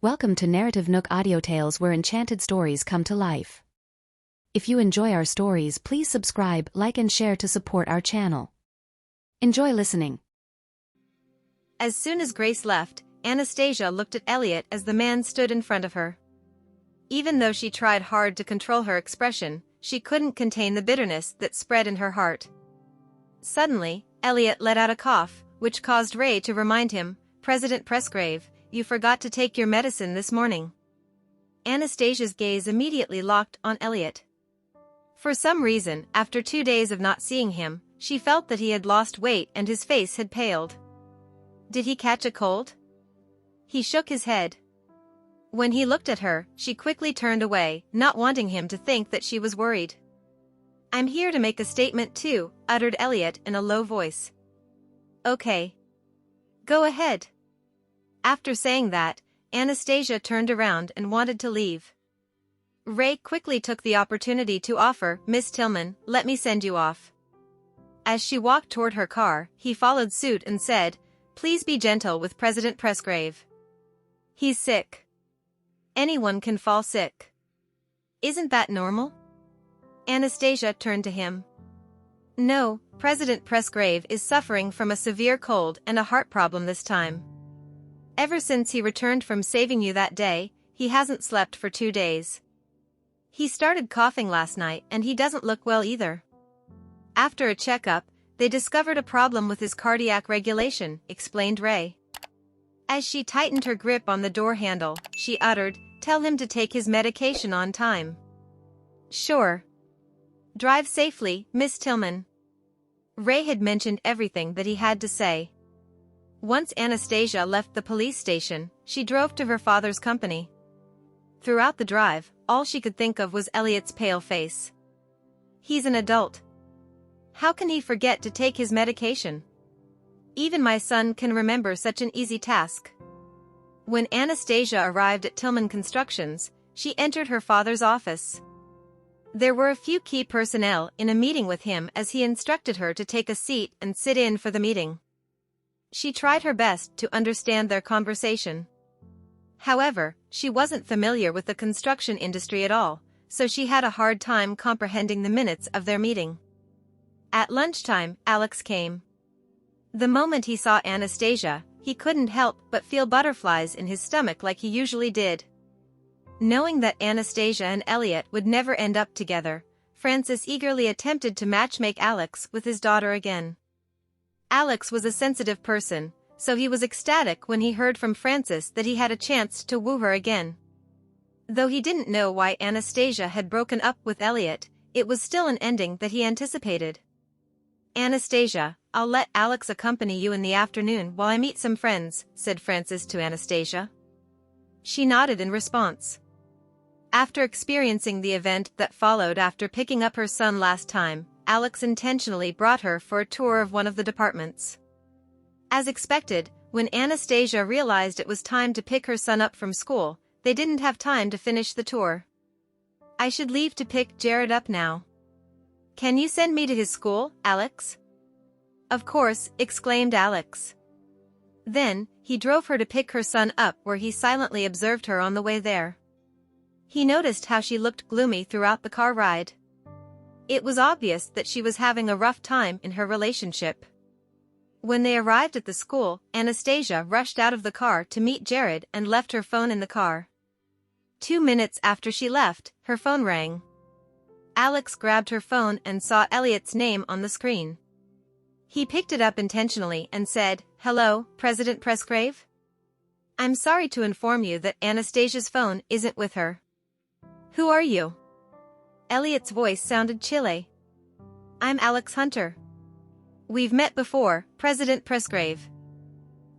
Welcome to NarrativeNook audio tales where enchanted stories come to life. If you enjoy our stories, please subscribe, like and share to support our channel. Enjoy listening. As soon as Grace left, Anastasia looked at Elliot as the man stood in front of her. Even though she tried hard to control her expression, she couldn't contain the bitterness that spread in her heart. Suddenly, Elliot let out a cough, which caused Ray to remind him, "President Presgrave, you forgot to take your medicine this morning." Anastasia's gaze immediately locked on Elliot. For some reason, after 2 days of not seeing him, she felt that he had lost weight and his face had paled. Did he catch a cold? He shook his head. When he looked at her, she quickly turned away, not wanting him to think that she was worried. "I'm here to make a statement too," uttered Elliot in a low voice. "Okay. Go ahead." After saying that, Anastasia turned around and wanted to leave. Ray quickly took the opportunity to offer, "Miss Tillman, let me send you off." As she walked toward her car, he followed suit and said, "Please be gentle with President Presgrave. He's sick. Anyone can fall sick. Isn't that normal?" Anastasia turned to him. "No, President Presgrave is suffering from a severe cold and a heart problem this time. Ever since he returned from saving you that day, he hasn't slept for 2 days. He started coughing last night and he doesn't look well either. After a checkup, they discovered a problem with his cardiac regulation," explained Ray. As she tightened her grip on the door handle, she uttered, "Tell him to take his medication on time." "Sure. Drive safely, Miss Tillman." Ray had mentioned everything that he had to say. Once Anastasia left the police station, she drove to her father's company. Throughout the drive, all she could think of was Elliot's pale face. He's an adult. How can he forget to take his medication? Even my son can remember such an easy task. When Anastasia arrived at Tillman Constructions, she entered her father's office. There were a few key personnel in a meeting with him as he instructed her to take a seat and sit in for the meeting. She tried her best to understand their conversation. However, she wasn't familiar with the construction industry at all, so she had a hard time comprehending the minutes of their meeting. At lunchtime, Alex came. The moment he saw Anastasia, he couldn't help but feel butterflies in his stomach like he usually did. Knowing that Anastasia and Elliot would never end up together, Francis eagerly attempted to matchmake Alex with his daughter again. Alex was a sensitive person, so he was ecstatic when he heard from Francis that he had a chance to woo her again. Though he didn't know why Anastasia had broken up with Elliot, it was still an ending that he anticipated. "Anastasia, I'll let Alex accompany you in the afternoon while I meet some friends," said Francis to Anastasia. She nodded in response. After experiencing the event that followed after picking up her son last time, Alex intentionally brought her for a tour of one of the departments. As expected, when Anastasia realized it was time to pick her son up from school, they didn't have time to finish the tour. "I should leave to pick Jared up now. Can you send me to his school, Alex?" "Of course," exclaimed Alex. Then, he drove her to pick her son up where he silently observed her on the way there. He noticed how she looked gloomy throughout the car ride. It was obvious that she was having a rough time in her relationship. When they arrived at the school, Anastasia rushed out of the car to meet Jared and left her phone in the car. 2 minutes after she left, her phone rang. Alex grabbed her phone and saw Elliot's name on the screen. He picked it up intentionally and said, "Hello, President Presgrave? I'm sorry to inform you that Anastasia's phone isn't with her." "Who are you?" Elliot's voice sounded chilly. "I'm Alex Hunter. We've met before, President Presgrave."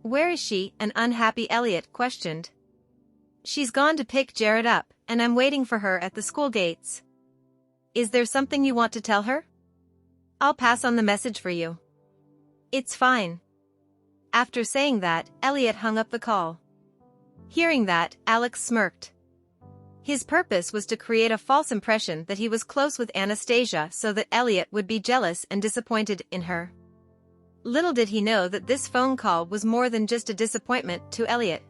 "Where is she?" an unhappy Elliot questioned. "She's gone to pick Jared up, and I'm waiting for her at the school gates." "Is there something you want to tell her?" "I'll pass on the message for you." "It's fine." After saying that, Elliot hung up the call. Hearing that, Alex smirked. His purpose was to create a false impression that he was close with Anastasia so that Elliot would be jealous and disappointed in her. Little did he know that this phone call was more than just a disappointment to Elliot.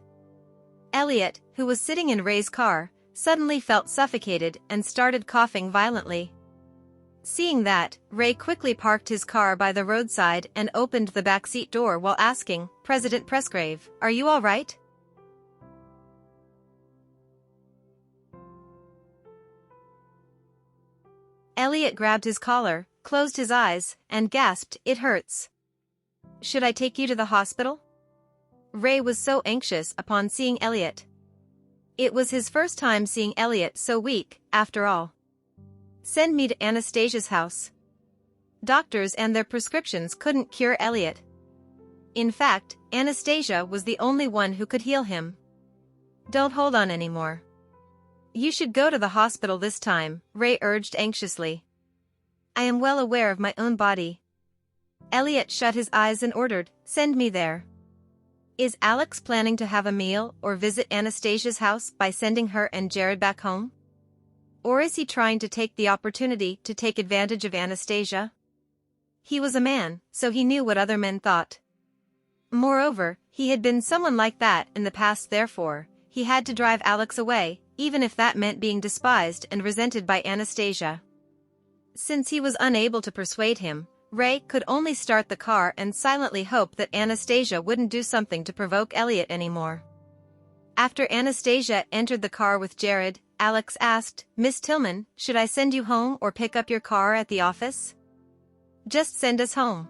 Elliot, who was sitting in Ray's car, suddenly felt suffocated and started coughing violently. Seeing that, Ray quickly parked his car by the roadside and opened the backseat door while asking, "President Presgrave, are you all right?" Elliot grabbed his collar, closed his eyes, and gasped, "It hurts. Should I take you to the hospital?" Ray was so anxious upon seeing Elliot. It was his first time seeing Elliot so weak, after all. "Send me to Anastasia's house." Doctors and their prescriptions couldn't cure Elliot. In fact, Anastasia was the only one who could heal him. "Don't hold on anymore. You should go to the hospital this time," Ray urged anxiously. "I am well aware of my own body." Elliot shut his eyes and ordered, "Send me there." Is Alex planning to have a meal or visit Anastasia's house by sending her and Jared back home? Or is he trying to take the opportunity to take advantage of Anastasia? He was a man, so he knew what other men thought. Moreover, he had been someone like that in the past, therefore, he had to drive Alex away, even if that meant being despised and resented by Anastasia. Since he was unable to persuade him, Ray could only start the car and silently hope that Anastasia wouldn't do something to provoke Elliot anymore. After Anastasia entered the car with Jared, Alex asked, "Miss Tillman, should I send you home or pick up your car at the office?" "Just send us home."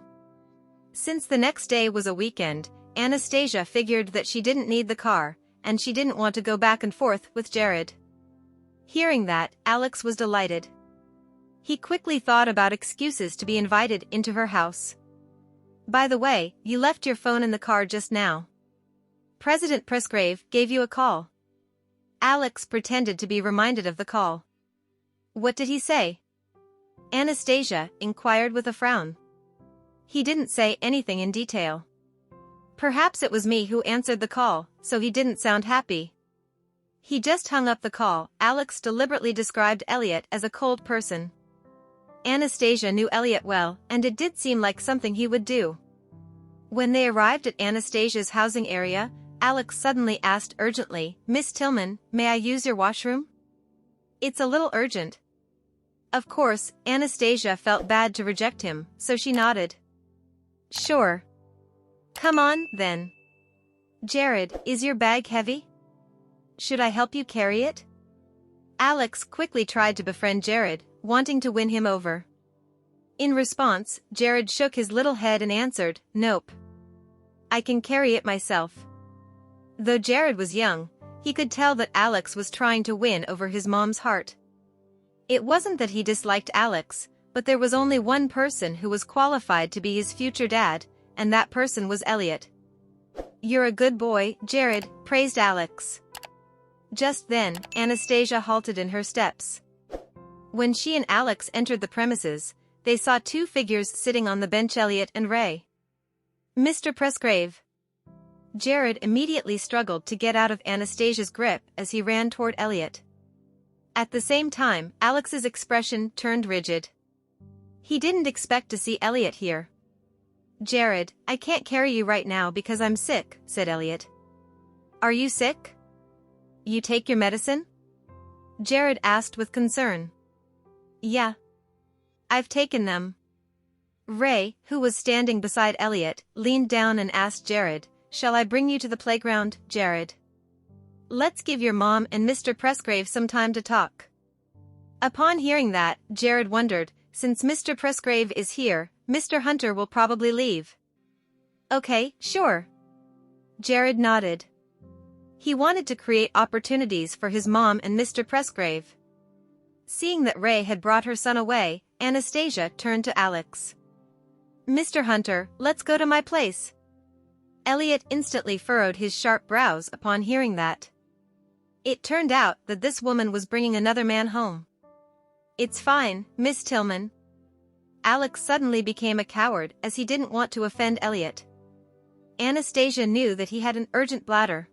Since the next day was a weekend, Anastasia figured that she didn't need the car, and she didn't want to go back and forth with Jared. Hearing that, Alex was delighted. He quickly thought about excuses to be invited into her house. "By the way, you left your phone in the car just now. President Presgrave gave you a call." Alex pretended to be reminded of the call. "What did he say?" Anastasia inquired with a frown. "He didn't say anything in detail. Perhaps it was me who answered the call, so he didn't sound happy. He just hung up the call." Alex deliberately described Elliot as a cold person. Anastasia knew Elliot well, and it did seem like something he would do. When they arrived at Anastasia's housing area, Alex suddenly asked urgently, "Miss Tillman, may I use your washroom? It's a little urgent." Of course, Anastasia felt bad to reject him, so she nodded. "Sure. Come on, then." "Jared, is your bag heavy? Should I help you carry it?" Alex quickly tried to befriend Jared, wanting to win him over. In response, Jared shook his little head and answered, "Nope. I can carry it myself." Though Jared was young, he could tell that Alex was trying to win over his mom's heart. It wasn't that he disliked Alex, but there was only one person who was qualified to be his future dad, and that person was Elliot. "You're a good boy, Jared," praised Alex. Just then, Anastasia halted in her steps. When she and Alex entered the premises, they saw two figures sitting on the bench: Elliot and Ray. "Mr. Presgrave." Jared immediately struggled to get out of Anastasia's grip as he ran toward Elliot. At the same time, Alex's expression turned rigid. He didn't expect to see Elliot here. "Jared, I can't carry you right now because I'm sick," said Elliot. "Are you sick? You take your medicine?" Jared asked with concern. "Yeah. I've taken them." Ray, who was standing beside Elliot, leaned down and asked Jared, "Shall I bring you to the playground, Jared? Let's give your mom and Mr. Presgrave some time to talk." Upon hearing that, Jared wondered, since Mr. Presgrave is here, Mr. Hunter will probably leave. "Okay, sure." Jared nodded. He wanted to create opportunities for his mom and Mr. Presgrave. Seeing that Ray had brought her son away, Anastasia turned to Alex. "Mr. Hunter, let's go to my place." Elliot instantly furrowed his sharp brows upon hearing that. It turned out that this woman was bringing another man home. "It's fine, Miss Tillman." Alex suddenly became a coward as he didn't want to offend Elliot. Anastasia knew that he had an urgent bladder.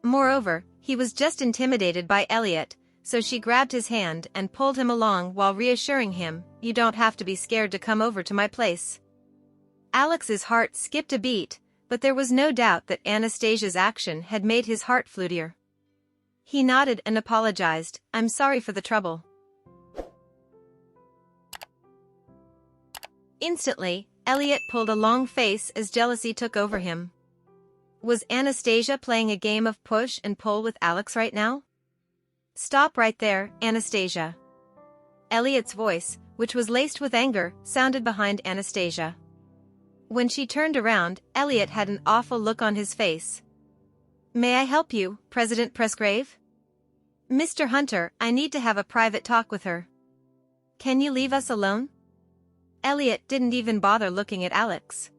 Moreover, he was just intimidated by Elliot, so she grabbed his hand and pulled him along while reassuring him, "You don't have to be scared to come over to my place." Alex's heart skipped a beat, but there was no doubt that Anastasia's action had made his heart flutier. He nodded and apologized. "I'm sorry for the trouble." Instantly, Elliot pulled a long face as jealousy took over him. Was Anastasia playing a game of push and pull with Alex right now? "Stop right there, Anastasia." Elliot's voice, which was laced with anger, sounded behind Anastasia. When she turned around, Elliot had an awful look on his face. "May I help you, President Presgrave?" "Mr. Hunter, I need to have a private talk with her." "Can you leave us alone?" Elliot didn't even bother looking at Alex.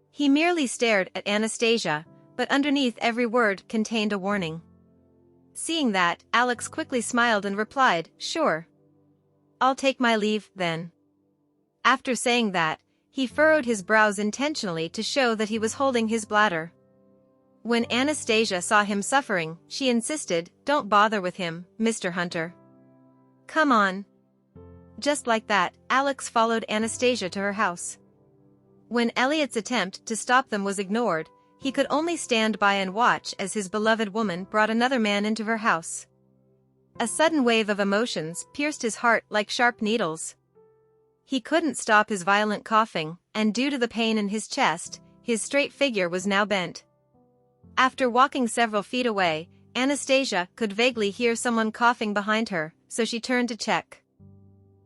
He merely stared at Anastasia, but underneath every word contained a warning. Seeing that, Alex quickly smiled and replied, "Sure. I'll take my leave, then." After saying that, he furrowed his brows intentionally to show that he was holding his bladder. When Anastasia saw him suffering, she insisted, "Don't bother with him, Mr. Hunter. Come on." Just like that, Alex followed Anastasia to her house. When Elliot's attempt to stop them was ignored, he could only stand by and watch as his beloved woman brought another man into her house. A sudden wave of emotions pierced his heart like sharp needles. He couldn't stop his violent coughing, and due to the pain in his chest, his straight figure was now bent. After walking several feet away, Anastasia could vaguely hear someone coughing behind her, so she turned to check.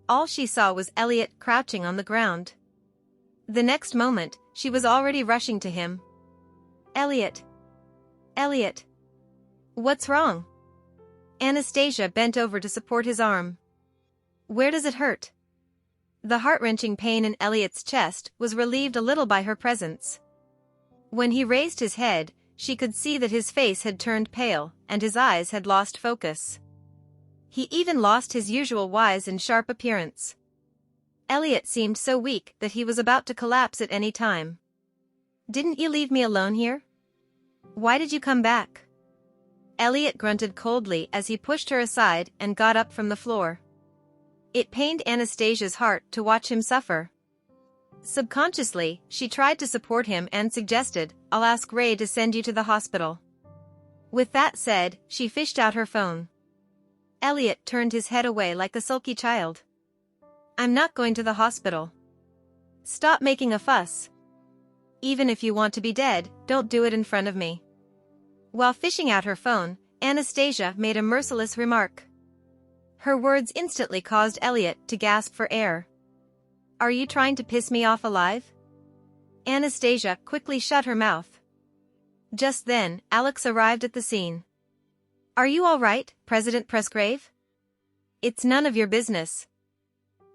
All she saw was Elliot crouching on the ground. The next moment, she was already rushing to him. "Elliot! Elliot! What's wrong?" Anastasia bent over to support his arm. "Where does it hurt?" The heart-wrenching pain in Elliot's chest was relieved a little by her presence. When he raised his head, she could see that his face had turned pale, and his eyes had lost focus. He even lost his usual wise and sharp appearance. Elliot seemed so weak that he was about to collapse at any time. "Didn't you leave me alone here? Why did you come back?" Elliot grunted coldly as he pushed her aside and got up from the floor. It pained Anastasia's heart to watch him suffer. Subconsciously, she tried to support him and suggested, "I'll ask Ray to send you to the hospital." With that said, she fished out her phone. Elliot turned his head away like a sulky child. "I'm not going to the hospital." "Stop making a fuss. Even if you want to be dead, don't do it in front of me." While fishing out her phone, Anastasia made a merciless remark. Her words instantly caused Elliot to gasp for air. "Are you trying to piss me off alive?" Anastasia quickly shut her mouth. Just then, Alex arrived at the scene. "Are you all right, President Presgrave?" "It's none of your business."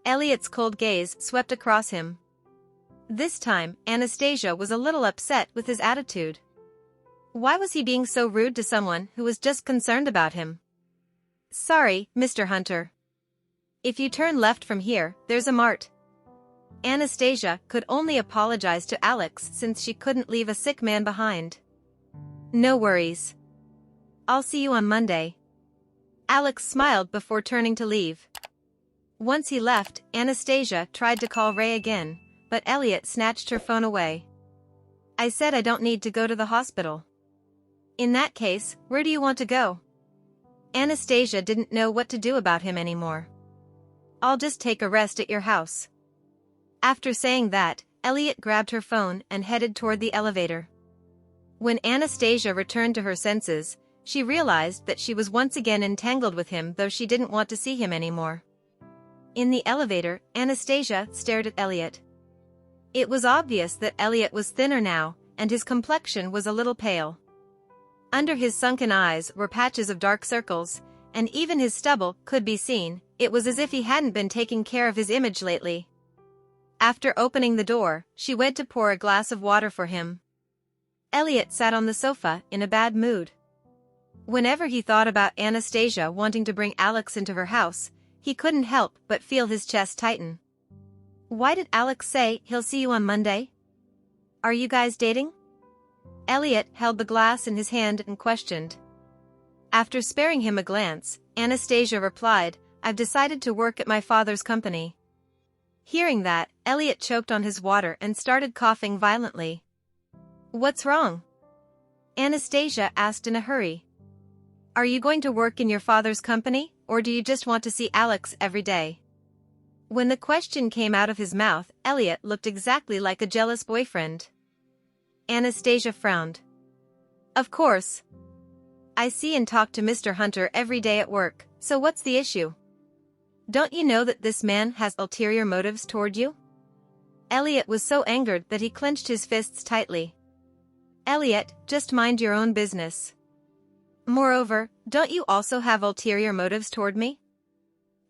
Elliot's cold gaze swept across him. This time, Anastasia was a little upset with his attitude. Why was he being so rude to someone who was just concerned about him? "Sorry, Mr. Hunter. If you turn left from here, there's a mart." Anastasia could only apologize to Alex since she couldn't leave a sick man behind. "No worries. I'll see you on Monday." Alex smiled before turning to leave. Once he left, Anastasia tried to call Ray again, but Elliot snatched her phone away. "I said I don't need to go to the hospital." "In that case, where do you want to go?" Anastasia didn't know what to do about him anymore. "I'll just take a rest at your house." After saying that, Elliot grabbed her phone and headed toward the elevator. When Anastasia returned to her senses, she realized that she was once again entangled with him, though she didn't want to see him anymore. In the elevator, Anastasia stared at Elliot. It was obvious that Elliot was thinner now, and his complexion was a little pale. Under his sunken eyes were patches of dark circles, and even his stubble could be seen. It was as if he hadn't been taking care of his image lately. After opening the door, she went to pour a glass of water for him. Elliot sat on the sofa in a bad mood. Whenever he thought about Anastasia wanting to bring Alex into her house, he couldn't help but feel his chest tighten. Why did Alex say he'll see you on Monday? Are you guys dating? Elliot held the glass in his hand and questioned. After sparing him a glance, Anastasia replied, "I've decided to work at my father's company." Hearing that, Elliot choked on his water and started coughing violently. What's wrong? Anastasia asked in a hurry. Are you going to work in your father's company, or do you just want to see Alex every day? When the question came out of his mouth, Elliot looked exactly like a jealous boyfriend. Anastasia frowned. Of course. I see and talk to Mr. Hunter every day at work, so what's the issue? Don't you know that this man has ulterior motives toward you? Elliot was so angered that he clenched his fists tightly. Elliot, just mind your own business. Moreover, don't you also have ulterior motives toward me?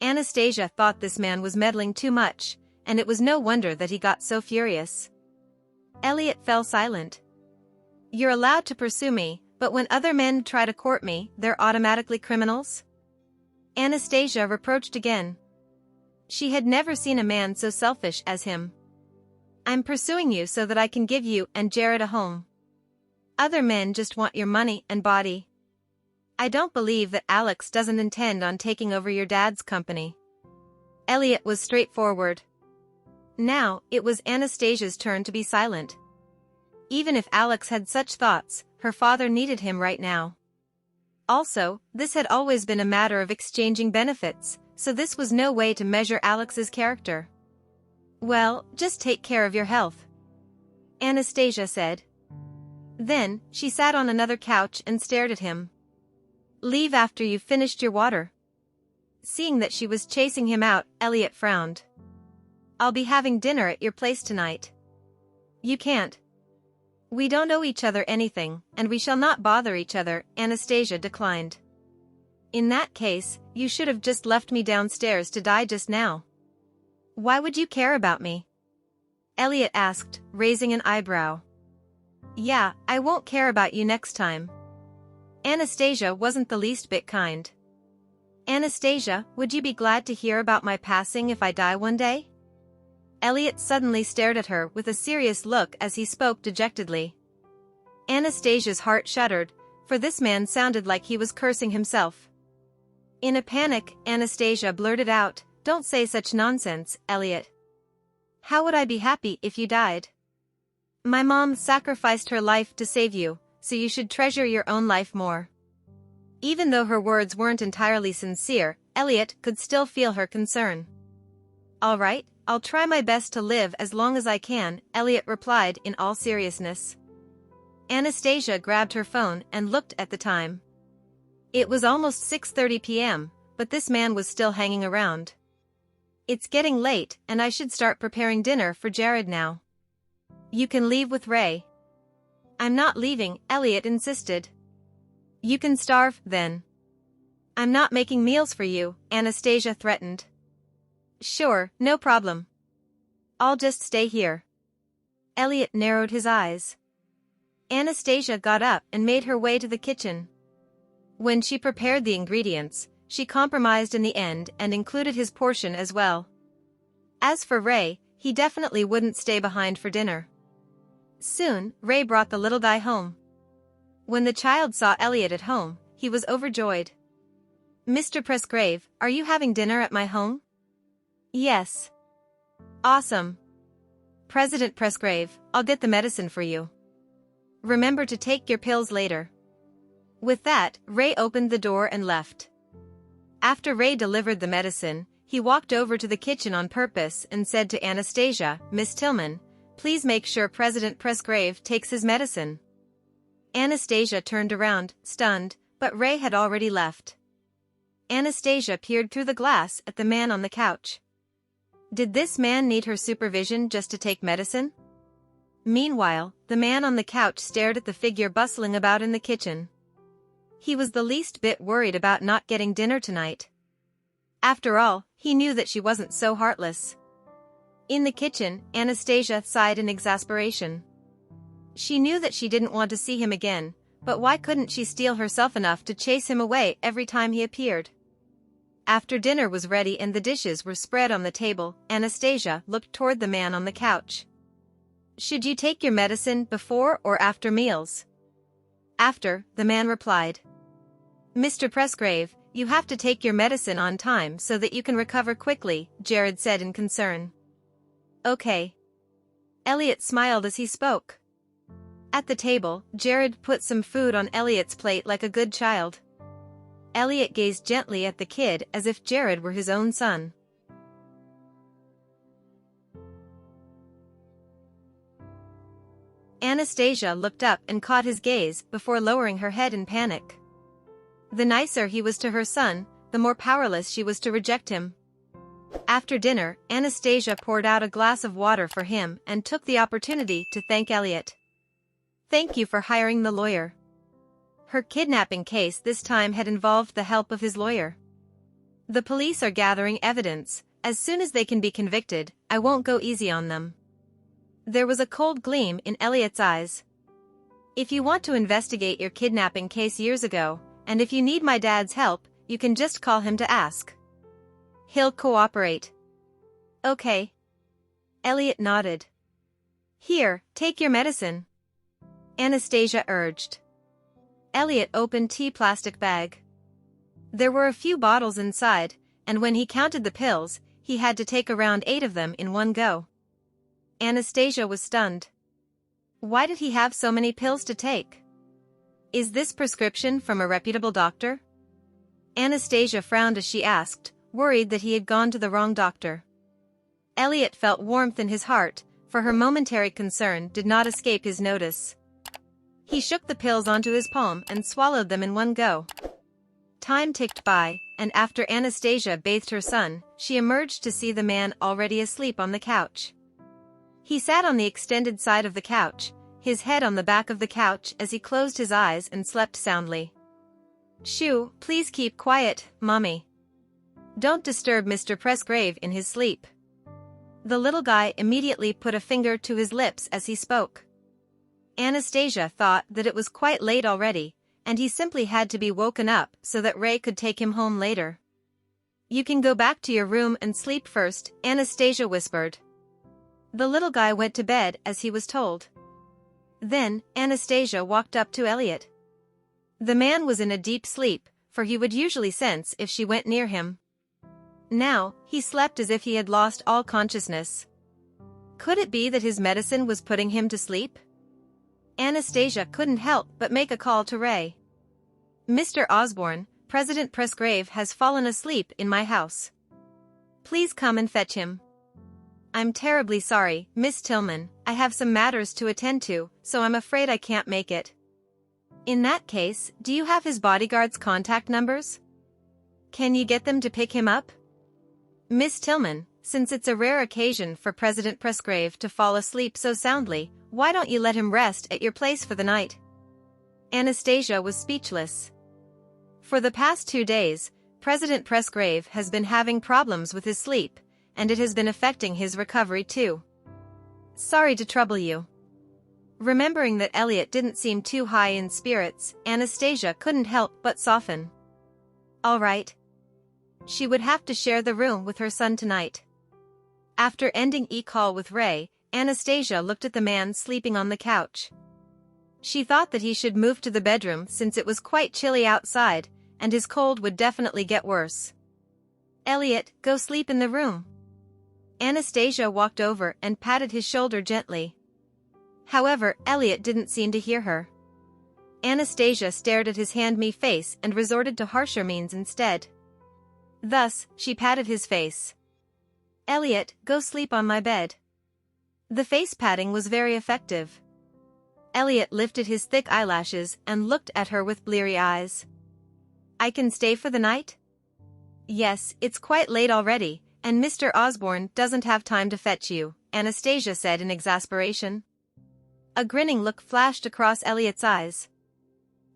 Anastasia thought this man was meddling too much, and it was no wonder that he got so furious. Elliot fell silent. You're allowed to pursue me, but when other men try to court me, they're automatically criminals? Anastasia reproached again. She had never seen a man so selfish as him. I'm pursuing you so that I can give you and Jared a home. Other men just want your money and body. I don't believe that Alex doesn't intend on taking over your dad's company. Elliot was straightforward. Now, it was Anastasia's turn to be silent. Even if Alex had such thoughts, her father needed him right now. Also, this had always been a matter of exchanging benefits, so this was no way to measure Alex's character. Well, just take care of your health, Anastasia said. Then, she sat on another couch and stared at him. Leave after you've finished your water. Seeing that she was chasing him out, Elliot frowned. I'll be having dinner at your place tonight. You can't. We don't owe each other anything, and we shall not bother each other, Anastasia declined. In that case, you should have just left me downstairs to die just now. Why would you care about me? Elliot asked, raising an eyebrow. Yeah, I won't care about you next time. Anastasia wasn't the least bit kind. Anastasia, would you be glad to hear about my passing if I die one day? Elliot suddenly stared at her with a serious look as he spoke dejectedly. Anastasia's heart shuddered, for this man sounded like he was cursing himself. In a panic, Anastasia blurted out, Don't say such nonsense, Elliot. How would I be happy if you died? My mom sacrificed her life to save you, so you should treasure your own life more. Even though her words weren't entirely sincere, Elliot could still feel her concern. All right, I'll try my best to live as long as I can, Elliot replied in all seriousness. Anastasia grabbed her phone and looked at the time. It was almost 6:30 p.m., but this man was still hanging around. It's getting late, and I should start preparing dinner for Jared now. You can leave with Ray. I'm not leaving, Elliot insisted. You can starve, then. I'm not making meals for you, Anastasia threatened. Sure, no problem. I'll just stay here. Elliot narrowed his eyes. Anastasia got up and made her way to the kitchen. When she prepared the ingredients, she compromised in the end and included his portion as well. As for Ray, he definitely wouldn't stay behind for dinner. Soon, Ray brought the little guy home. When the child saw Elliot at home, he was overjoyed. Mr. Presgrave, are you having dinner at my home? Yes. Awesome. President Presgrave, I'll get the medicine for you. Remember to take your pills later. With that, Ray opened the door and left. After Ray delivered the medicine, he walked over to the kitchen on purpose and said to Anastasia, Miss Tillman, please make sure President Presgrave takes his medicine. Anastasia turned around, stunned, but Ray had already left. Anastasia peered through the glass at the man on the couch. Did this man need her supervision just to take medicine? Meanwhile, the man on the couch stared at the figure bustling about in the kitchen. He was the least bit worried about not getting dinner tonight. After all, he knew that she wasn't so heartless. In the kitchen, Anastasia sighed in exasperation. She knew that she didn't want to see him again, but why couldn't she steel herself enough to chase him away every time he appeared? After dinner was ready and the dishes were spread on the table, Anastasia looked toward the man on the couch. Should you take your medicine before or after meals? After, the man replied. Mr. Presgrave, you have to take your medicine on time so that you can recover quickly, Jared said in concern. Okay. Elliot smiled as he spoke. At the table, Jared put some food on Elliot's plate like a good child. Elliot gazed gently at the kid as if Jared were his own son. Anastasia looked up and caught his gaze before lowering her head in panic. The nicer he was to her son, the more powerless she was to reject him. After dinner, Anastasia poured out a glass of water for him and took the opportunity to thank Elliot. "Thank you for hiring the lawyer." Her kidnapping case this time had involved the help of his lawyer. "The police are gathering evidence. As soon as they can be convicted, I won't go easy on them." There was a cold gleam in Elliot's eyes. "If you want to investigate your kidnapping case years ago, and if you need my dad's help, you can just call him to ask. He'll cooperate." "Okay." Elliot nodded. "Here, take your medicine," Anastasia urged. Elliot opened tea plastic bag. There were a few bottles inside, and when he counted the pills, he had to take around 8 of them in one go. Anastasia was stunned. Why did he have so many pills to take? Is this prescription from a reputable doctor? Anastasia frowned as she asked, worried that he had gone to the wrong doctor. Elliot felt warmth in his heart, for her momentary concern did not escape his notice. He shook the pills onto his palm and swallowed them in one go. Time ticked by, and after Anastasia bathed her son, she emerged to see the man already asleep on the couch. He sat on the extended side of the couch, his head on the back of the couch as he closed his eyes and slept soundly. "Shoo, please keep quiet, Mommy. Don't disturb Mr. Presgrave in his sleep." The little guy immediately put a finger to his lips as he spoke. Anastasia thought that it was quite late already, and he simply had to be woken up so that Ray could take him home later. "You can go back to your room and sleep first," Anastasia whispered. The little guy went to bed as he was told. Then, Anastasia walked up to Elliot. The man was in a deep sleep, for he would usually sense if she went near him. Now, he slept as if he had lost all consciousness. Could it be that his medicine was putting him to sleep? Anastasia couldn't help but make a call to Ray. "Mr. Osborne, President Presgrave has fallen asleep in my house. Please come and fetch him." "I'm terribly sorry, Miss Tillman, I have some matters to attend to, so I'm afraid I can't make it." "In that case, do you have his bodyguard's contact numbers? Can you get them to pick him up?" "Miss Tillman, since it's a rare occasion for President Presgrave to fall asleep so soundly, why don't you let him rest at your place for the night?" Anastasia was speechless. For the past 2 days, President Presgrave has been having problems with his sleep, and it has been affecting his recovery too. "Sorry to trouble you." Remembering that Elliot didn't seem too high in spirits, Anastasia couldn't help but soften. All right. She would have to share the room with her son tonight. After ending e-call with Ray, Anastasia looked at the man sleeping on the couch. She thought that he should move to the bedroom since it was quite chilly outside, and his cold would definitely get worse. "Elliot, go sleep in the room." Anastasia walked over and patted his shoulder gently. However, Elliot didn't seem to hear her. Anastasia stared at his hand-me face and resorted to harsher means instead. Thus, she patted his face. "Elliot, go sleep on my bed." The face patting was very effective. Elliot lifted his thick eyelashes and looked at her with bleary eyes. "I can stay for the night?" "Yes, it's quite late already, and Mr. Osborne doesn't have time to fetch you," Anastasia said in exasperation. A grinning look flashed across Elliot's eyes.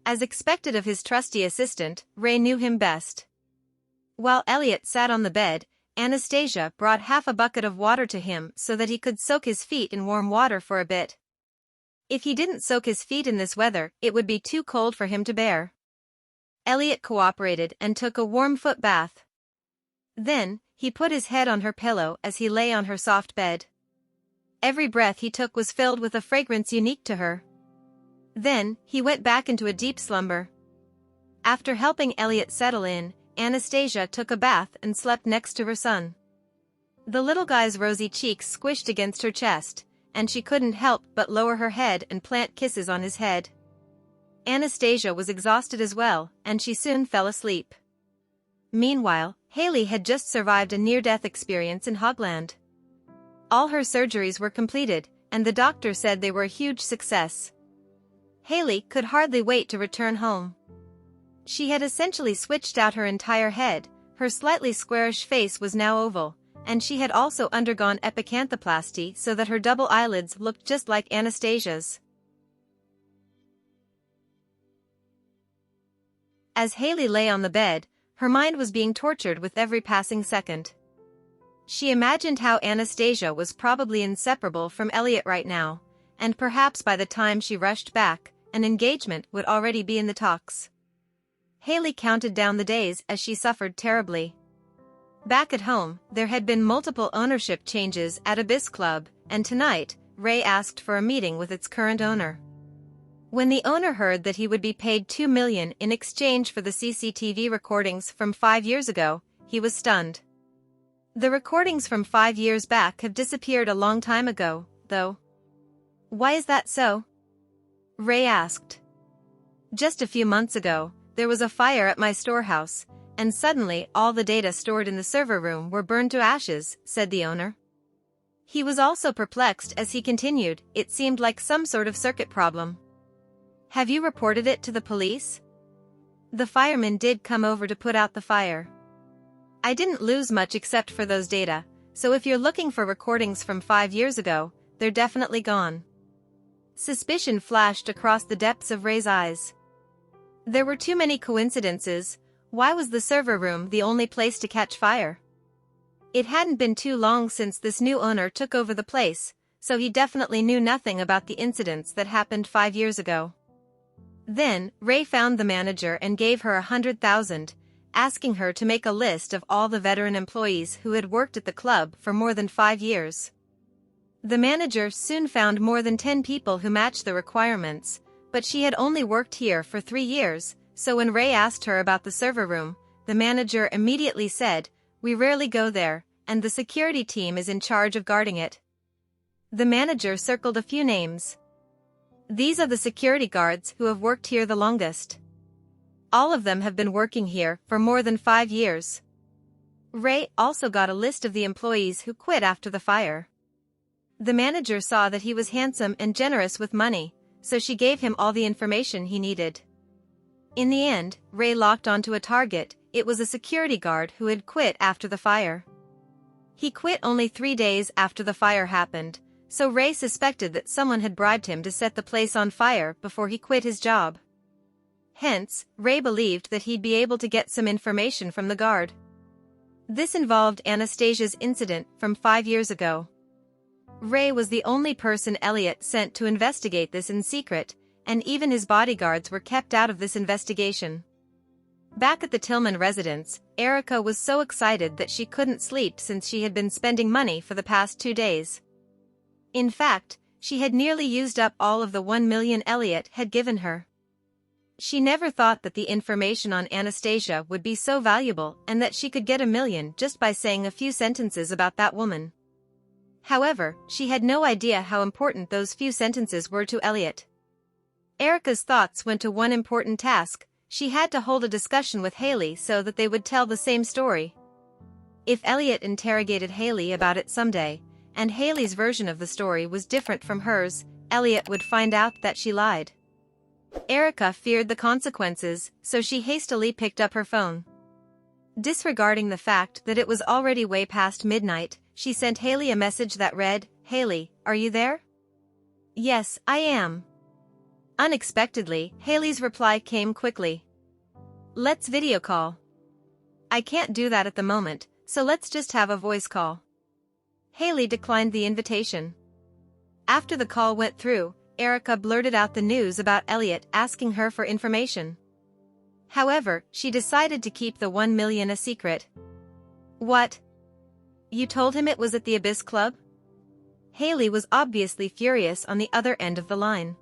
As expected of his trusty assistant, Ray knew him best. While Elliot sat on the bed, Anastasia brought half a bucket of water to him so that he could soak his feet in warm water for a bit. If he didn't soak his feet in this weather, it would be too cold for him to bear. Elliot cooperated and took a warm foot bath. Then, he put his head on her pillow as he lay on her soft bed. Every breath he took was filled with a fragrance unique to her. Then, he went back into a deep slumber. After helping Elliot settle in, Anastasia took a bath and slept next to her son. The little guy's rosy cheeks squished against her chest, and she couldn't help but lower her head and plant kisses on his head. Anastasia was exhausted as well, and she soon fell asleep. Meanwhile, Haley had just survived a near-death experience in Hogland. All her surgeries were completed, and the doctor said they were a huge success. Haley could hardly wait to return home. She had essentially switched out her entire head, her slightly squarish face was now oval, and she had also undergone epicanthoplasty so that her double eyelids looked just like Anastasia's. As Haley lay on the bed, her mind was being tortured with every passing second. She imagined how Anastasia was probably inseparable from Elliot right now, and perhaps by the time she rushed back, an engagement would already be in the talks. Haley counted down the days as she suffered terribly. Back at home, there had been multiple ownership changes at Abyss Club, and tonight, Ray asked for a meeting with its current owner. When the owner heard that he would be paid $2 million in exchange for the CCTV recordings from 5 years ago, he was stunned. The recordings from 5 years back have disappeared a long time ago, though. Why is that so? Ray asked. Just a few months ago, there was a fire at my storehouse, and suddenly all the data stored in the server room were burned to ashes, said the owner. He was also perplexed as he continued, it seemed like some sort of circuit problem. Have you reported it to the police? The firemen did come over to put out the fire. I didn't lose much except for those data, so if you're looking for recordings from 5 years ago, they're definitely gone. Suspicion flashed across the depths of Ray's eyes. There were too many coincidences. Why was the server room the only place to catch fire? It hadn't been too long since this new owner took over the place, so he definitely knew nothing about the incidents that happened 5 years ago. Then, Ray found the manager and gave her $100,000, asking her to make a list of all the veteran employees who had worked at the club for more than 5 years. The manager soon found more than 10 people who matched the requirements, but she had only worked here for 3 years, so when Ray asked her about the server room, the manager immediately said, "We rarely go there, and the security team is in charge of guarding it." The manager circled a few names. These are the security guards who have worked here the longest. All of them have been working here for more than 5 years. Ray also got a list of the employees who quit after the fire. The manager saw that he was handsome and generous with money, so she gave him all the information he needed. In the end, Ray locked onto a target. It was a security guard who had quit after the fire. He quit only 3 days after the fire happened, so Ray suspected that someone had bribed him to set the place on fire before he quit his job. Hence, Ray believed that he'd be able to get some information from the guard. This involved Anastasia's incident from 5 years ago. Ray was the only person Elliot sent to investigate this in secret, and even his bodyguards were kept out of this investigation. Back at the Tillman residence, Erica was so excited that she couldn't sleep since she had been spending money for the past 2 days. In fact, she had nearly used up all of the $1 million Elliot had given her. She never thought that the information on Anastasia would be so valuable and that she could get $1 million just by saying a few sentences about that woman. However, she had no idea how important those few sentences were to Elliot. Erica's thoughts went to one important task. She had to hold a discussion with Haley so that they would tell the same story. If Elliot interrogated Haley about it someday, and Haley's version of the story was different from hers, Elliot would find out that she lied. Erica feared the consequences, so she hastily picked up her phone. Disregarding the fact that it was already way past midnight, she sent Haley a message that read, "Haley, are you there?" "Yes, I am." Unexpectedly, Haley's reply came quickly. "Let's video call." "I can't do that at the moment, so let's just have a voice call." Haley declined the invitation. After the call went through, Erica blurted out the news about Elliot asking her for information. However, she decided to keep the $1 million a secret. "What? You told him it was at the Abyss Club?" Haley was obviously furious on the other end of the line.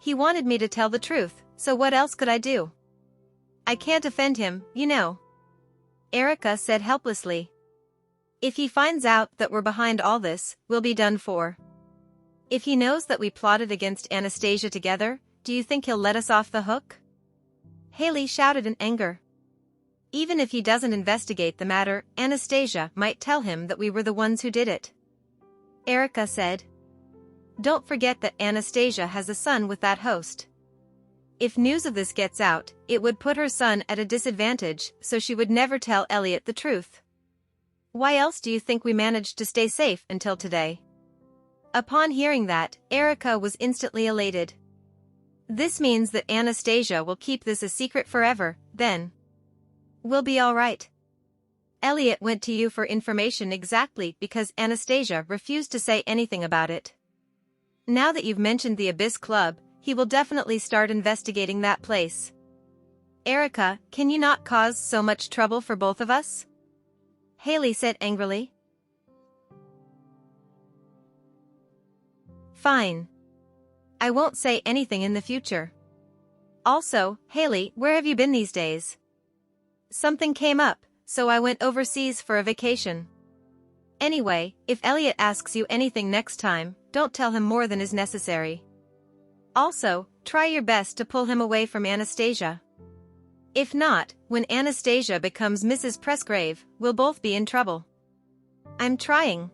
"He wanted me to tell the truth, so what else could I do? I can't offend him, you know," Erica said helplessly. "If he finds out that we're behind all this, we'll be done for." If he knows that we plotted against Anastasia together, do you think he'll let us off the hook? Haley shouted in anger. Even if he doesn't investigate the matter, Anastasia might tell him that we were the ones who did it. Erica said. Don't forget that Anastasia has a son with that host. If news of this gets out, it would put her son at a disadvantage, so she would never tell Elliot the truth. Why else do you think we managed to stay safe until today? Upon hearing that, Erica was instantly elated. This means that Anastasia will keep this a secret forever, then. We'll be all right. Elliot went to you for information exactly because Anastasia refused to say anything about it. Now that you've mentioned the Abyss Club, he will definitely start investigating that place. Erica, can you not cause so much trouble for both of us? Haley said angrily. Fine. I won't say anything in the future. Also, Haley, where have you been these days? Something came up, so I went overseas for a vacation. Anyway, if Elliot asks you anything next time, don't tell him more than is necessary. Also, try your best to pull him away from Anastasia. If not, when Anastasia becomes Mrs. Presgrave, we'll both be in trouble. I'm trying.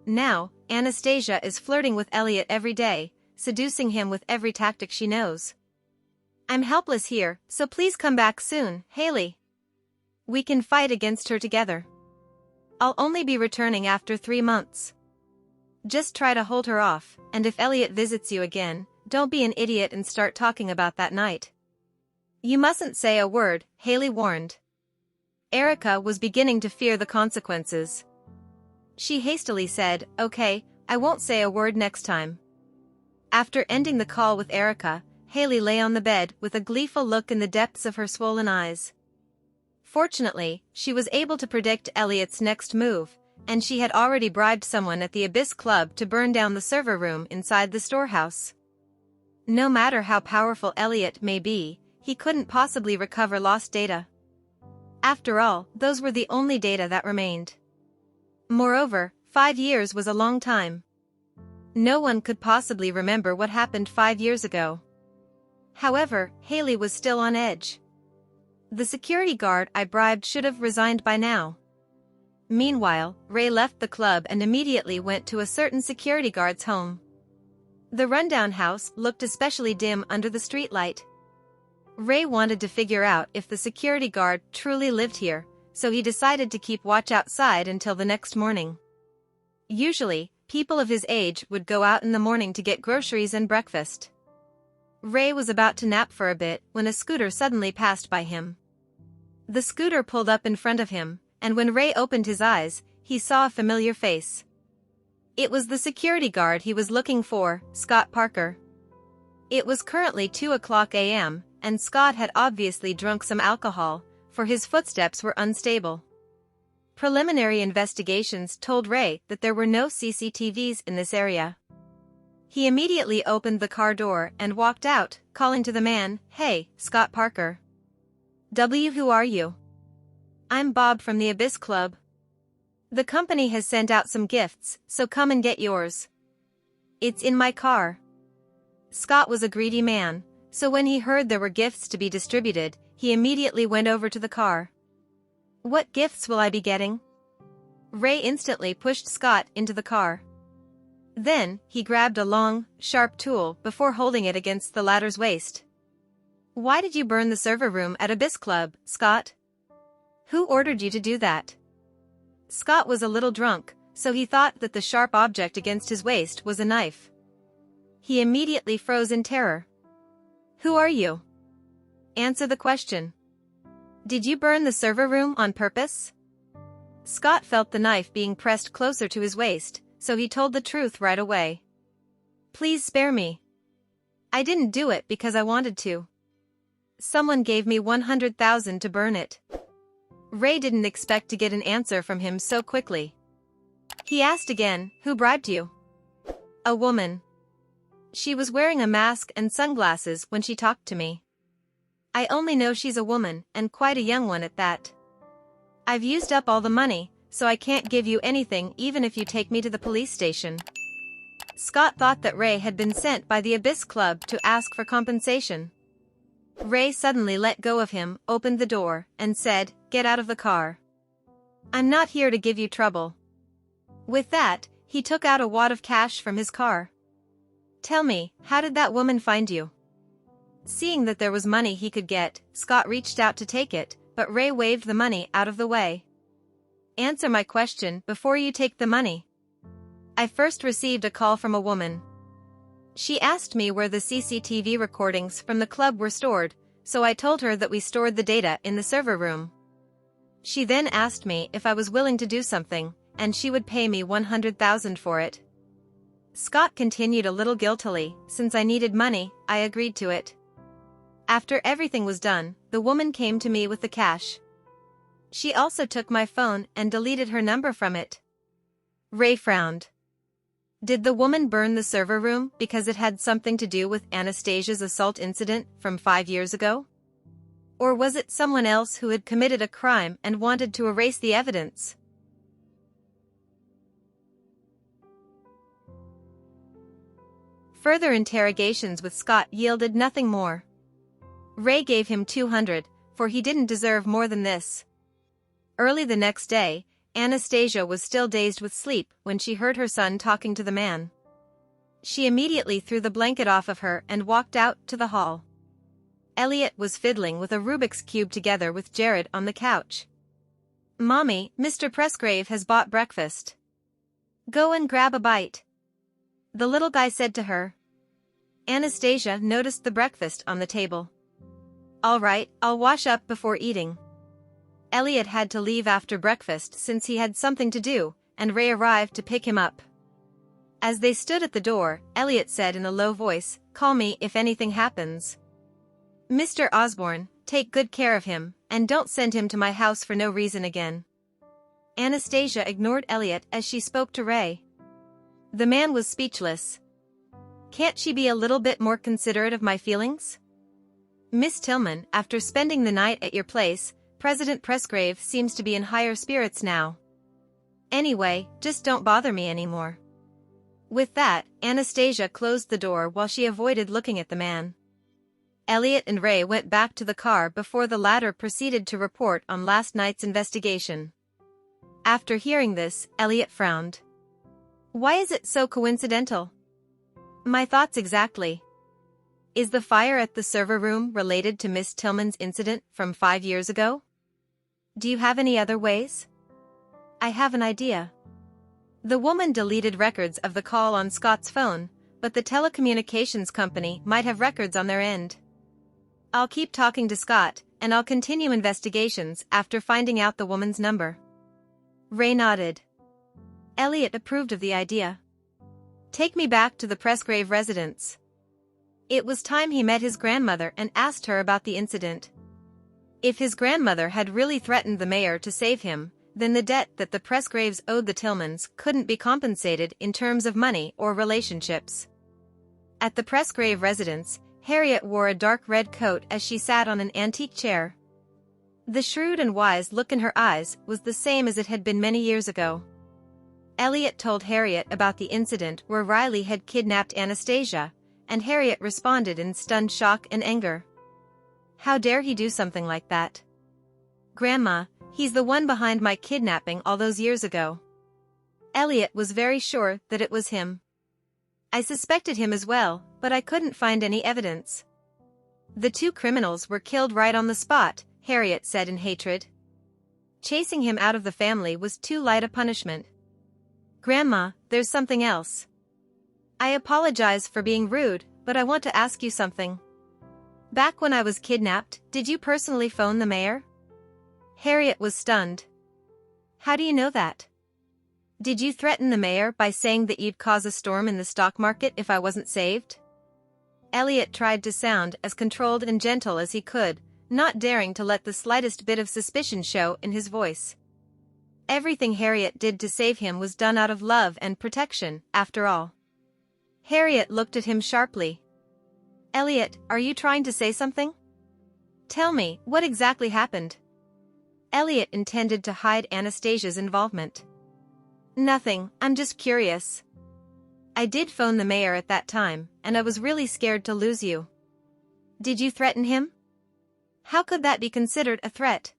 Now, Anastasia is flirting with Elliot every day, seducing him with every tactic she knows. I'm helpless here, so please come back soon, Haley. We can fight against her together. I'll only be returning after 3 months. Just try to hold her off, and if Elliot visits you again, don't be an idiot and start talking about that night. You mustn't say a word, Haley warned. Erica was beginning to fear the consequences. She hastily said, okay, I won't say a word next time. After ending the call with Erica, Haley lay on the bed with a gleeful look in the depths of her swollen eyes. Fortunately, she was able to predict Elliot's next move, and she had already bribed someone at the Abyss Club to burn down the server room inside the storehouse. No matter how powerful Elliot may be, he couldn't possibly recover lost data. After all, those were the only data that remained. Moreover, 5 years was a long time. No one could possibly remember what happened 5 years ago. However, Haley was still on edge. The security guard I bribed should have resigned by now. Meanwhile, Ray left the club and immediately went to a certain security guard's home. The rundown house looked especially dim under the streetlight. Ray wanted to figure out if the security guard truly lived here, so he decided to keep watch outside until the next morning. Usually, people of his age would go out in the morning to get groceries and breakfast. Ray was about to nap for a bit when a scooter suddenly passed by him. The scooter pulled up in front of him, and when Ray opened his eyes, he saw a familiar face. It was the security guard he was looking for, Scott Parker. It was currently 2:00 a.m., and Scott had obviously drunk some alcohol, for his footsteps were unstable. Preliminary investigations told Ray that there were no CCTVs in this area. He immediately opened the car door and walked out, calling to the man, "Hey, Scott Parker. Who are you?" "I'm Bob from the Abyss Club. The company has sent out some gifts, so come and get yours." "It's in my car." Scott was a greedy man, so when he heard there were gifts to be distributed, he immediately went over to the car. "What gifts will I be getting?" Ray instantly pushed Scott into the car. Then, he grabbed a long, sharp tool before holding it against the latter's waist. "Why did you burn the server room at Abyss Club, Scott? Who ordered you to do that?" Scott was a little drunk, so he thought that the sharp object against his waist was a knife. He immediately froze in terror. "Who are you? Answer the question. Did you burn the server room on purpose?" Scott felt the knife being pressed closer to his waist, so he told the truth right away. "Please spare me. I didn't do it because I wanted to. Someone gave me 100,000 to burn it." Ray didn't expect to get an answer from him so quickly. He asked again, "Who bribed you?" "A woman. She was wearing a mask and sunglasses when she talked to me. I only know she's a woman, and quite a young one at that. I've used up all the money, so I can't give you anything even if you take me to the police station." Scott thought that Ray had been sent by the Abyss Club to ask for compensation. Ray suddenly let go of him, opened the door, and said, "Get out of the car. I'm not here to give you trouble." With that, he took out a wad of cash from his car. "Tell me, how did that woman find you?" Seeing that there was money he could get, Scott reached out to take it, but Ray waved the money out of the way. "Answer my question before you take the money." "I first received a call from a woman. She asked me where the CCTV recordings from the club were stored, so I told her that we stored the data in the server room. She then asked me if I was willing to do something, and she would pay me $100,000 for it." Scott continued a little guiltily, "Since I needed money, I agreed to it. After everything was done, the woman came to me with the cash. She also took my phone and deleted her number from it." Ray frowned. Did the woman burn the server room because it had something to do with Anastasia's assault incident from 5 years ago? Or was it someone else who had committed a crime and wanted to erase the evidence? Further interrogations with Scott yielded nothing more. Ray gave him $200, for he didn't deserve more than this. Early the next day, Anastasia was still dazed with sleep when she heard her son talking to the man. She immediately threw the blanket off of her and walked out to the hall. Elliot was fiddling with a Rubik's Cube together with Jared on the couch. "Mommy, Mr. Presgrave has bought breakfast. Go and grab a bite," the little guy said to her. Anastasia noticed the breakfast on the table. "All right, I'll wash up before eating." Elliot had to leave after breakfast since he had something to do, and Ray arrived to pick him up. As they stood at the door, Elliot said in a low voice, "Call me if anything happens. Mr. Osborne, take good care of him, and don't send him to my house for no reason again." Anastasia ignored Elliot as she spoke to Ray. The man was speechless. "Can't she be a little bit more considerate of my feelings? Miss Tillman, after spending the night at your place, President Presgrave seems to be in higher spirits now. Anyway, just don't bother me anymore." With that, Anastasia closed the door while she avoided looking at the man. Elliot and Ray went back to the car before the latter proceeded to report on last night's investigation. After hearing this, Elliot frowned. "Why is it so coincidental?" "My thoughts exactly. Is the fire at the server room related to Miss Tillman's incident from 5 years ago? Do you have any other ways?" "I have an idea. The woman deleted records of the call on Scott's phone, but the telecommunications company might have records on their end. I'll keep talking to Scott, and I'll continue investigations after finding out the woman's number." Ray nodded. Elliot approved of the idea. "Take me back to the Presgrave residence." It was time he met his grandmother and asked her about the incident. If his grandmother had really threatened the mayor to save him, then the debt that the Presgraves owed the Tillmans couldn't be compensated in terms of money or relationships. At the Presgrave residence, Harriet wore a dark red coat as she sat on an antique chair. The shrewd and wise look in her eyes was the same as it had been many years ago. Elliot told Harriet about the incident where Riley had kidnapped Anastasia, and Harriet responded in stunned shock and anger. "How dare he do something like that? Grandma, he's the one behind my kidnapping all those years ago." Elliot was very sure that it was him. "I suspected him as well, but I couldn't find any evidence." "The 2 criminals were killed right on the spot," Harriet said in hatred. "Chasing him out of the family was too light a punishment." "Grandma, there's something else. I apologize for being rude, but I want to ask you something. Back when I was kidnapped, did you personally phone the mayor?" Harriet was stunned. "How do you know that? Did you threaten the mayor by saying that you'd cause a storm in the stock market if I wasn't saved?" Elliot tried to sound as controlled and gentle as he could, not daring to let the slightest bit of suspicion show in his voice. Everything Harriet did to save him was done out of love and protection, after all. Harriet looked at him sharply. "Elliot, are you trying to say something? Tell me, what exactly happened?" Elliot intended to hide Anastasia's involvement. "Nothing, I'm just curious." I did phone the mayor at that time, and I was really scared to lose you. Did you threaten him? How could that be considered a threat?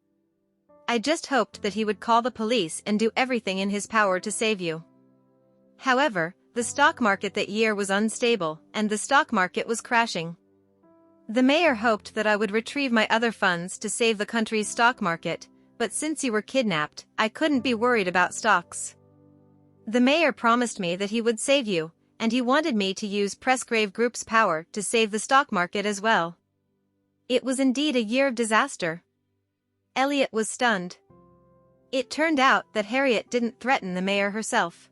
I just hoped that he would call the police and do everything in his power to save you. However, the stock market that year was unstable, and the stock market was crashing. The mayor hoped that I would retrieve my other funds to save the country's stock market, but since you were kidnapped, I couldn't be worried about stocks. The mayor promised me that he would save you, and he wanted me to use Pressgrave Group's power to save the stock market as well. It was indeed a year of disaster. Elliot was stunned. It turned out that Harriet didn't threaten the mayor herself.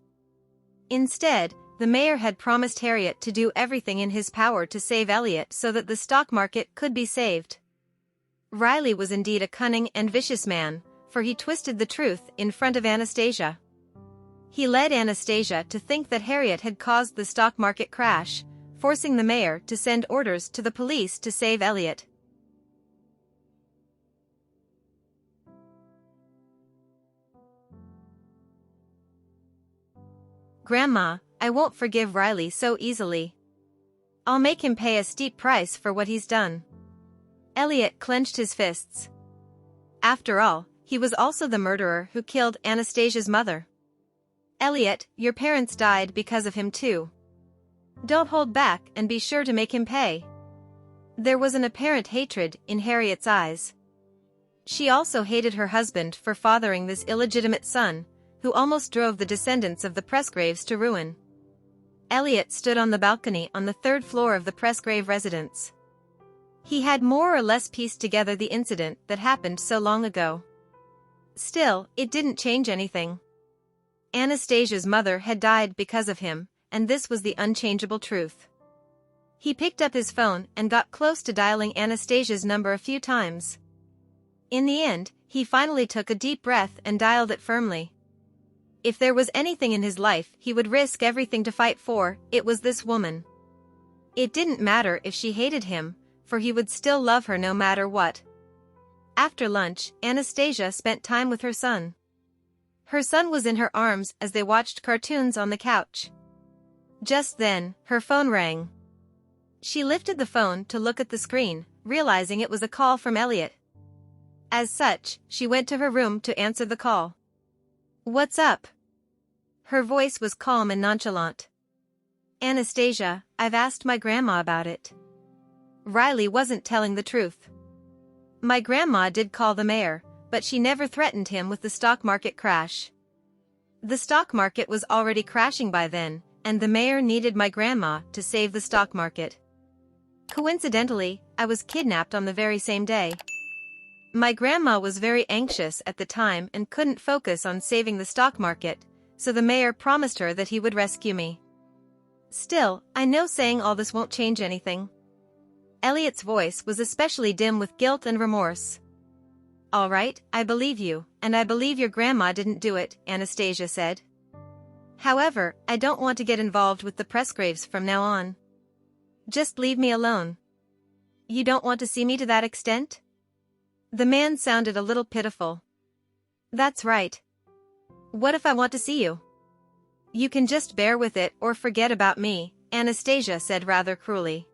Instead, the mayor had promised Harriet to do everything in his power to save Elliot so that the stock market could be saved. Riley was indeed a cunning and vicious man, for he twisted the truth in front of Anastasia. He led Anastasia to think that Harriet had caused the stock market crash, forcing the mayor to send orders to the police to save Elliot. Grandma, I won't forgive Riley so easily. I'll make him pay a steep price for what he's done. Elliot clenched his fists. After all, he was also the murderer who killed Anastasia's mother. Elliot, your parents died because of him too. Don't hold back and be sure to make him pay. There was an apparent hatred in Harriet's eyes. She also hated her husband for fathering this illegitimate son, who almost drove the descendants of the Pressgraves to ruin. Elliot stood on the balcony on the third floor of the Pressgrave residence. He had more or less pieced together the incident that happened so long ago. Still, it didn't change anything. Anastasia's mother had died because of him, and this was the unchangeable truth. He picked up his phone and got close to dialing Anastasia's number a few times. In the end, he finally took a deep breath and dialed it firmly. If there was anything in his life he would risk everything to fight for, it was this woman. It didn't matter if she hated him, for he would still love her no matter what. After lunch, Anastasia spent time with her son. Her son was in her arms as they watched cartoons on the couch. Just then, her phone rang. She lifted the phone to look at the screen, realizing it was a call from Elliot. As such, she went to her room to answer the call. What's up? Her voice was calm and nonchalant. Anastasia, I've asked my grandma about it. Riley wasn't telling the truth. My grandma did call the mayor, but she never threatened him with the stock market crash. The stock market was already crashing by then, and the mayor needed my grandma to save the stock market. Coincidentally, I was kidnapped on the very same day. My grandma was very anxious at the time and couldn't focus on saving the stock market, so the mayor promised her that he would rescue me. Still, I know saying all this won't change anything. Elliot's voice was especially dim with guilt and remorse. All right, I believe you, and I believe your grandma didn't do it, Anastasia said. However, I don't want to get involved with the Pressgraves from now on. Just leave me alone. You don't want to see me to that extent? The man sounded a little pitiful. That's right. What if I want to see you? You can just bear with it or forget about me, Anastasia said rather cruelly.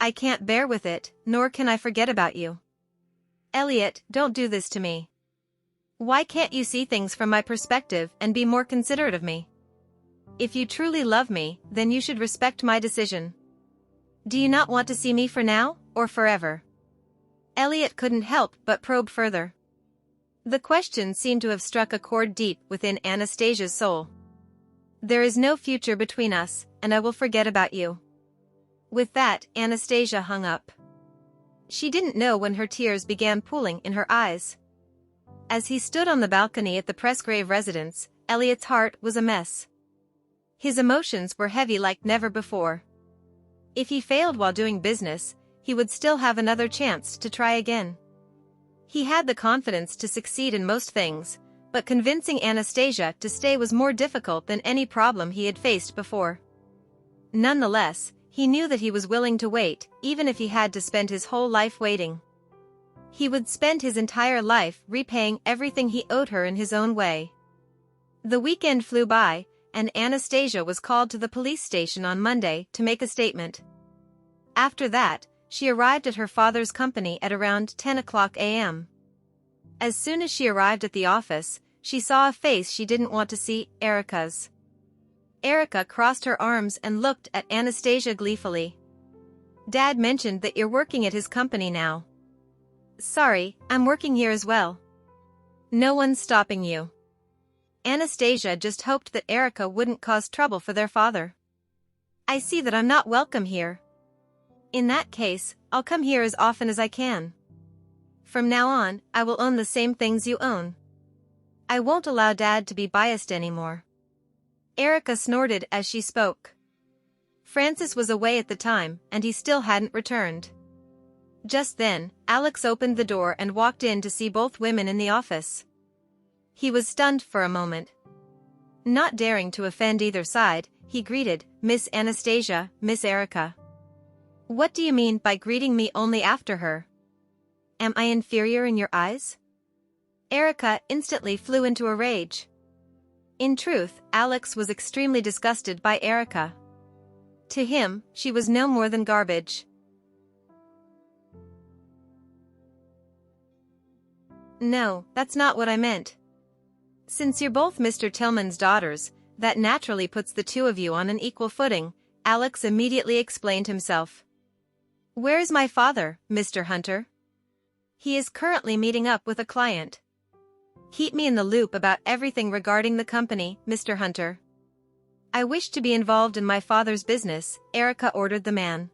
I can't bear with it, nor can I forget about you. Elliot, don't do this to me. Why can't you see things from my perspective and be more considerate of me? If you truly love me, then you should respect my decision. Do you not want to see me for now, or forever? Elliot couldn't help but probe further. The question seemed to have struck a chord deep within Anastasia's soul. There is no future between us, and I will forget about you. With that, Anastasia hung up. She didn't know when her tears began pooling in her eyes. As he stood on the balcony at the Pressgrave residence, Elliot's heart was a mess. His emotions were heavy like never before. If he failed while doing business, he would still have another chance to try again. He had the confidence to succeed in most things, but convincing Anastasia to stay was more difficult than any problem he had faced before. Nonetheless, he knew that he was willing to wait, even if he had to spend his whole life waiting. He would spend his entire life repaying everything he owed her in his own way. The weekend flew by, and Anastasia was called to the police station on Monday to make a statement. After that, she arrived at her father's company at around 10 o'clock a.m. As soon as she arrived at the office, she saw a face she didn't want to see, Erica's. Erica crossed her arms and looked at Anastasia gleefully. "Dad mentioned that you're working at his company now." "Sorry, I'm working here as well." "No one's stopping you." Anastasia just hoped that Erica wouldn't cause trouble for their father. "I see that I'm not welcome here." "In that case, I'll come here as often as I can. From now on, I will own the same things you own. I won't allow Dad to be biased anymore." Erica snorted as she spoke. Francis was away at the time, and he still hadn't returned. Just then, Alex opened the door and walked in to see both women in the office. He was stunned for a moment. Not daring to offend either side, he greeted, "Miss Anastasia, Miss Erica." "What do you mean by greeting me only after her? Am I inferior in your eyes?" Erica instantly flew into a rage. In truth, Alex was extremely disgusted by Erica. To him, she was no more than garbage. "No, that's not what I meant. Since you're both Mr. Tillman's daughters, that naturally puts the two of you on an equal footing," Alex immediately explained himself. "Where is my father, Mr. Hunter?" "He is currently meeting up with a client." "Keep me in the loop about everything regarding the company, Mr. Hunter." "I wish to be involved in my father's business," Erica ordered the man.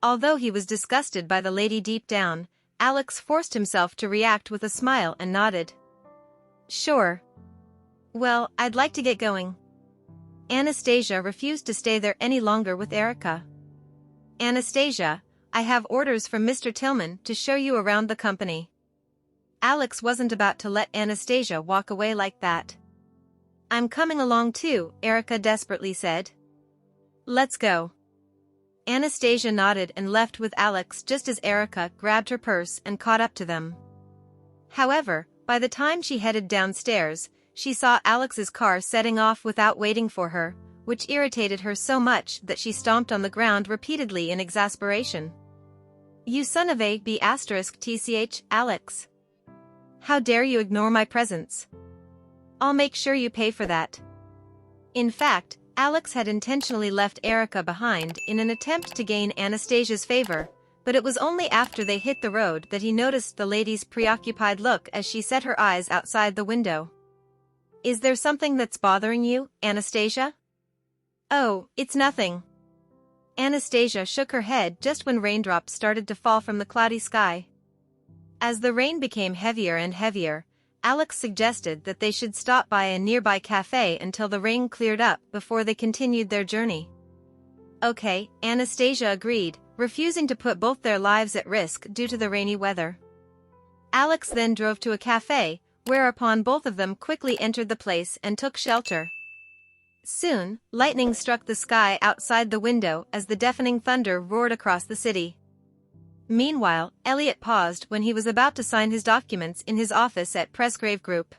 Although he was disgusted by the lady deep down, Alex forced himself to react with a smile and nodded. "Sure. Well, I'd like to get going." Anastasia refused to stay there any longer with Erica. "Anastasia, I have orders from Mr. Tillman to show you around the company." Alex wasn't about to let Anastasia walk away like that. "I'm coming along too," Erica desperately said. "Let's go." Anastasia nodded and left with Alex just as Erica grabbed her purse and caught up to them. However, by the time she headed downstairs, she saw Alex's car setting off without waiting for her, which irritated her so much that she stomped on the ground repeatedly in exasperation. "You son of a b*tch, Alex. How dare you ignore my presence? I'll make sure you pay for that." In fact, Alex had intentionally left Erica behind in an attempt to gain Anastasia's favor, but it was only after they hit the road that he noticed the lady's preoccupied look as she set her eyes outside the window. "Is there something that's bothering you, Anastasia?" "Oh, it's nothing." Anastasia shook her head just when raindrops started to fall from the cloudy sky. As the rain became heavier and heavier, Alex suggested that they should stop by a nearby cafe until the rain cleared up before they continued their journey. "Okay," Anastasia agreed, refusing to put both their lives at risk due to the rainy weather. Alex then drove to a cafe, whereupon both of them quickly entered the place and took shelter. Soon, lightning struck the sky outside the window as the deafening thunder roared across the city. Meanwhile, Elliot paused when he was about to sign his documents in his office at Presgrave Group.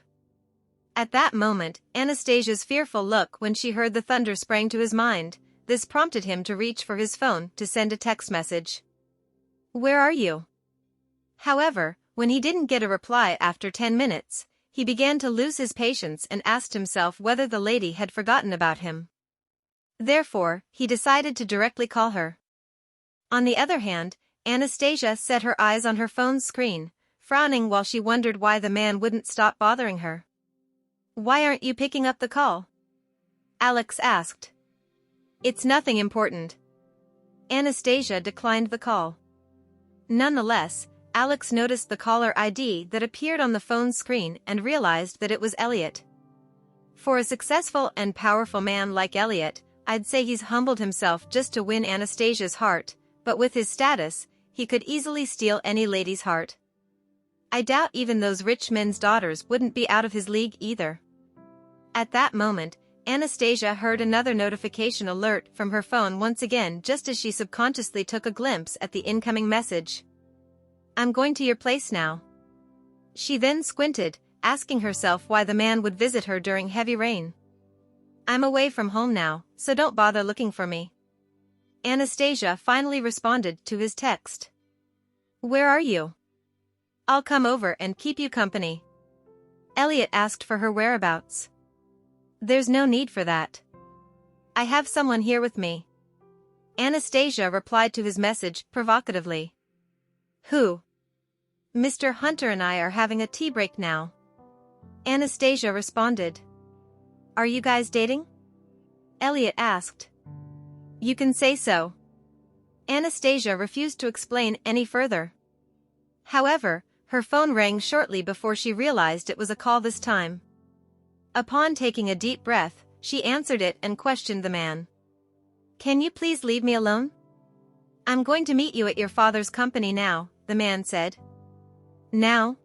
At that moment, Anastasia's fearful look when she heard the thunder sprang to his mind. This prompted him to reach for his phone to send a text message. "Where are you?" However, when he didn't get a reply after 10 minutes, he began to lose his patience and asked himself whether the lady had forgotten about him. Therefore, he decided to directly call her. On the other hand, Anastasia set her eyes on her phone's screen, frowning while she wondered why the man wouldn't stop bothering her. "Why aren't you picking up the call?" Alex asked. "It's nothing important." Anastasia declined the call. Nonetheless, Alex noticed the caller ID that appeared on the phone's screen and realized that it was Elliot. For a successful and powerful man like Elliot, I'd say he's humbled himself just to win Anastasia's heart, but with his status, he could easily steal any lady's heart. I doubt even those rich men's daughters wouldn't be out of his league either. At that moment, Anastasia heard another notification alert from her phone once again just as she subconsciously took a glimpse at the incoming message. "I'm going to your place now." She then squinted, asking herself why the man would visit her during heavy rain. I'm away from home now, so don't bother looking for me. Anastasia finally responded to his text. Where are you? I'll come over and keep you company. Elliot asked for her whereabouts. There's no need for that. I have someone here with me. Anastasia replied to his message provocatively. Who? Mr. Hunter and I are having a tea break now. Anastasia responded. Are you guys dating? Elliot asked. You can say so. Anastasia refused to explain any further. However, her phone rang shortly before she realized it was a call this time. Upon taking a deep breath, she answered it and questioned the man. Can you please leave me alone? I'm going to meet you at your father's company now, the man said. Now?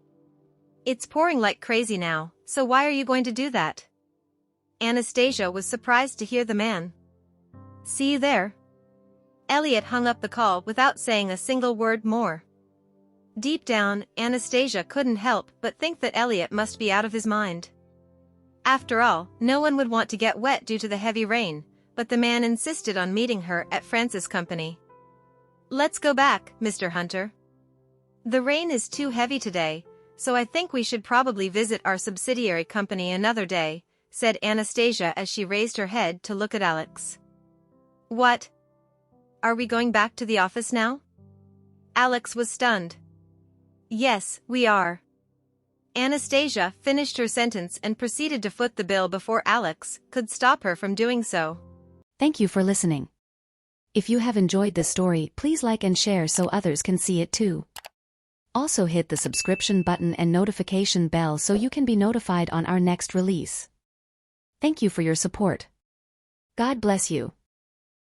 It's pouring like crazy now, so why are you going to do that? Anastasia was surprised to hear the man. See you there. Elliot hung up the call without saying a single word more. Deep down, Anastasia couldn't help but think that Elliot must be out of his mind. After all, no one would want to get wet due to the heavy rain, but the man insisted on meeting her at Francis' company. Let's go back, Mr. Hunter. The rain is too heavy today, so I think we should probably visit our subsidiary company another day, said Anastasia as she raised her head to look at Alex. What? Are we going back to the office now? Alex was stunned. Yes, we are. Anastasia finished her sentence and proceeded to foot the bill before Alex could stop her from doing so. Thank you for listening. If you have enjoyed this story, please like and share so others can see it too. Also hit the subscription button and notification bell so you can be notified on our next release. Thank you for your support. God bless you.